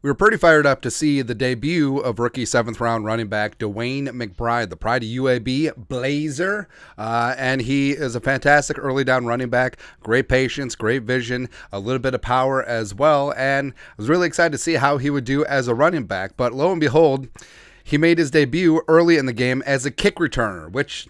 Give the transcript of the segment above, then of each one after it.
We were pretty fired up to see the debut of rookie 7th-round running back DeWayne McBride, the pride of UAB Blazer, and he is a fantastic early down running back. Great patience, great vision, a little bit of power as well, and I was really excited to see how he would do as a running back. But lo and behold, he made his debut early in the game as a kick returner, which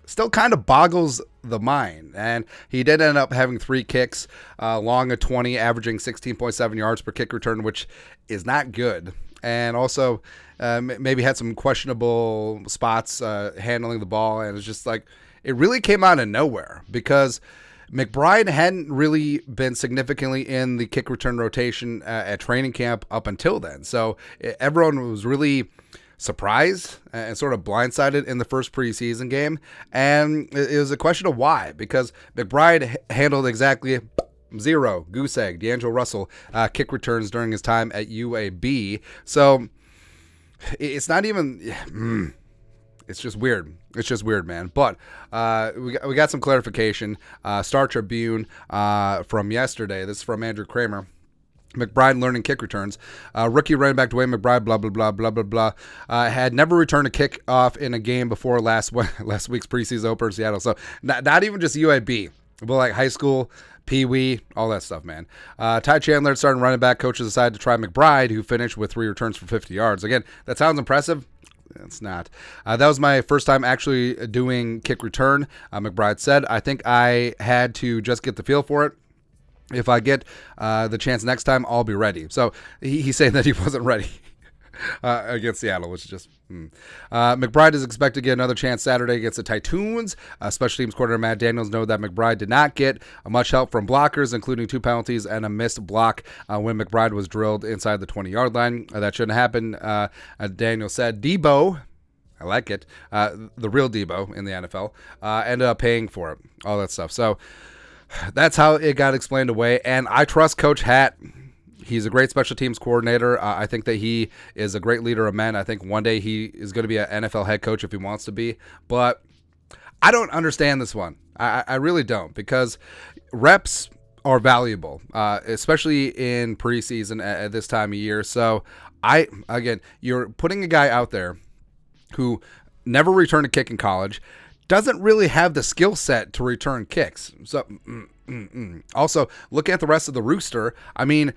still kind of boggles the mind. And he did end up having 3 kicks, long of 20, averaging 16.7 yards per kick return, which is not good. And also maybe had some questionable spots handling the ball. And it's just like, it really came out of nowhere because McBride hadn't really been significantly in the kick return rotation at training camp up until then. So everyone was really surprised and sort of blindsided in the first preseason game. And it was a question of why, because McBride handled exactly 0 goose egg D'Angelo Russell kick returns during his time at UAB. So it's not even it's just weird. It's just weird, man. But we got some clarification. Star Tribune from yesterday. This is from Andrew Kramer. McBride learning kick returns. Rookie running back DeWayne McBride, blah, blah, blah, blah, blah, blah, had never returned a kick off in a game before last week's preseason opener in Seattle. So not even just UAB, but like high school, Pee-wee, all that stuff, man. Ty Chandler starting running back. Coaches decided to try McBride, who finished with 3 returns for 50 yards. Again, that sounds impressive. It's not. That was my first time actually doing kick return, McBride said. I think I had to just get the feel for it. If I get the chance next time, I'll be ready. So he's saying that he wasn't ready against Seattle, which is just... McBride is expected to get another chance Saturday against the Titans. Special teams coordinator Matt Daniels noted that McBride did not get much help from blockers, including 2 penalties and a missed block when McBride was drilled inside the 20-yard line. That shouldn't happen, Daniels said. Debo... I like it. The real Debo in the NFL ended up paying for it. All that stuff. So... that's how it got explained away, and I trust Coach Hatt. He's a great special teams coordinator. I think that he is a great leader of men. I think one day he is going to be an NFL head coach if he wants to be, but I don't understand this one. I really don't, because reps are valuable, especially in preseason at this time of year. So, again, you're putting a guy out there who never returned a kick in college, doesn't really have the skill set to return kicks. So, also, look at the rest of the rooster. I mean,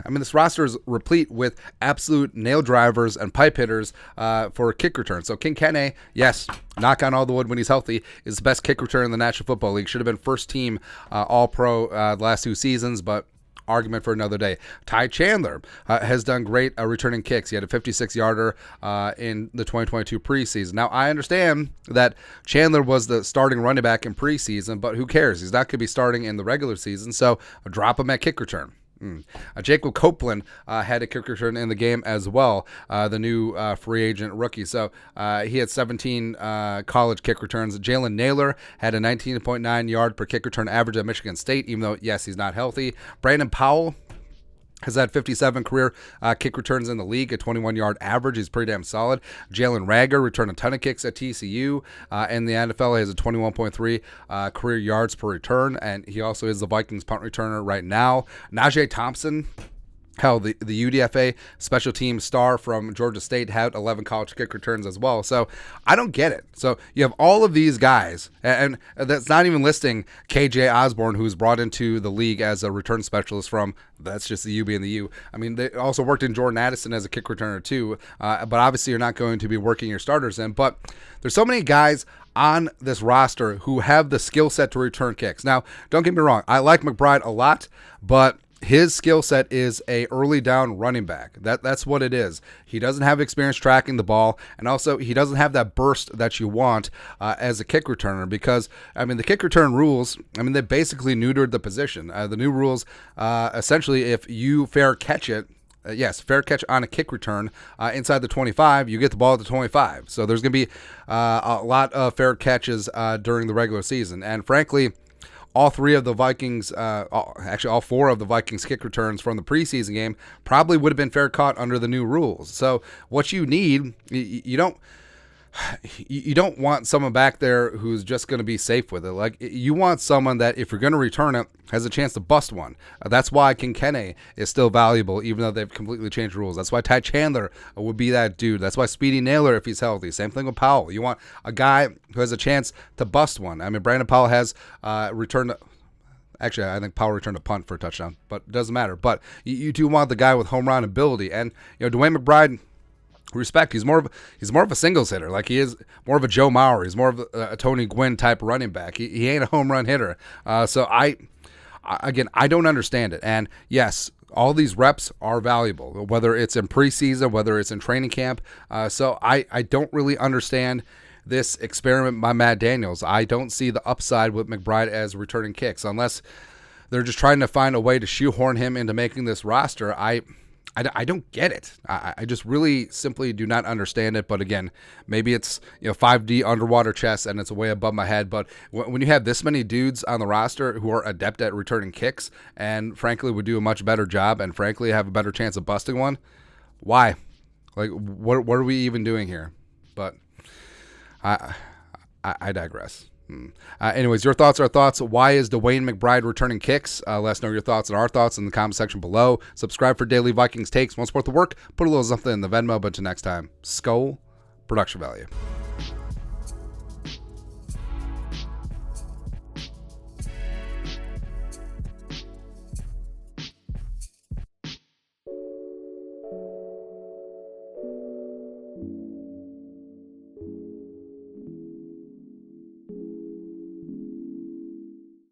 this roster is replete with absolute nail drivers and pipe hitters for kick returns. So, King Kene, yes, knock on all the wood when he's healthy, is the best kick returner in the National Football League. Should have been first team All-Pro the last 2 seasons, but argument for another day. Ty Chandler has done great returning kicks. He had a 56-yarder in the 2022 preseason. Now, I understand that Chandler was the starting running back in preseason, but who cares? He's not going to be starting in the regular season, so drop him at kick return. Jacob Copeland had a kick return in the game as well, the new free agent rookie. So he had 17 college kick returns. Jalen Naylor had a 19.9 yard per kick return average at Michigan State, even though, yes, he's not healthy. Brandon Powell has had 57 career kick returns in the league, a 21-yard average. He's pretty damn solid. Jalen Rager returned a ton of kicks at TCU. In the NFL, he has a 21.3 career yards per return, and he also is the Vikings punt returner right now. Najee Thompson, hell, the UDFA special team star from Georgia State, had 11 college kick returns as well. So I don't get it. So you have all of these guys, and that's not even listing KJ Osborne, who's brought into the league as a return specialist from, that's just the UB and the U. I mean, they also worked in Jordan Addison as a kick returner too, but obviously you're not going to be working your starters in. But there's so many guys on this roster who have the skill set to return kicks. Now, don't get me wrong, I like McBride a lot, but his skill set is a early down running back. That's what it is. He doesn't have experience tracking the ball, and also he doesn't have that burst that you want as a kick returner, because, I mean, the kick return rules, I mean, they basically neutered the position. The new rules, essentially, if you fair catch it, fair catch on a kick return inside the 25, you get the ball at the 25. So there's going to be a lot of fair catches during the regular season. And frankly, all 4 of the Vikings kick returns from the preseason game probably would have been fair caught under the new rules. So what you need, you don't, you don't want someone back there who's just going to be safe with it. Like, you want someone that, if you're going to return it, has a chance to bust one. That's why Kinkene is still valuable, even though they've completely changed rules. That's why Ty Chandler would be that dude. That's why Speedy Naylor, if he's healthy. Same thing with Powell. You want a guy who has a chance to bust one. I mean, Brandon Powell has returned. Actually, I think Powell returned a punt for a touchdown, but it doesn't matter. But you do want the guy with home run ability. And, DeWayne McBride, respect, he's more of a singles hitter. Like, he is more of a Joe Mauer. He's more of a Tony Gwynn type running back. He ain't a home run hitter. So I don't understand it. And yes, all these reps are valuable, whether it's in preseason, whether it's in training camp. So I don't really understand this experiment by Matt Daniels. I don't see the upside with McBride as returning kicks, unless they're just trying to find a way to shoehorn him into making this roster. I don't get it. I just really simply do not understand it. But again, maybe it's 5D underwater chess and it's way above my head. But when you have this many dudes on the roster who are adept at returning kicks and frankly would do a much better job and frankly have a better chance of busting one, why? Like, what are we even doing here? But I digress. Anyways, your thoughts are thoughts. Why is DeWayne McBride returning kicks? Let us know your thoughts and our thoughts in the comment section below. Subscribe for daily Vikings takes. Want to support the work? Put a little something in the Venmo. But until next time, Skull Production Value.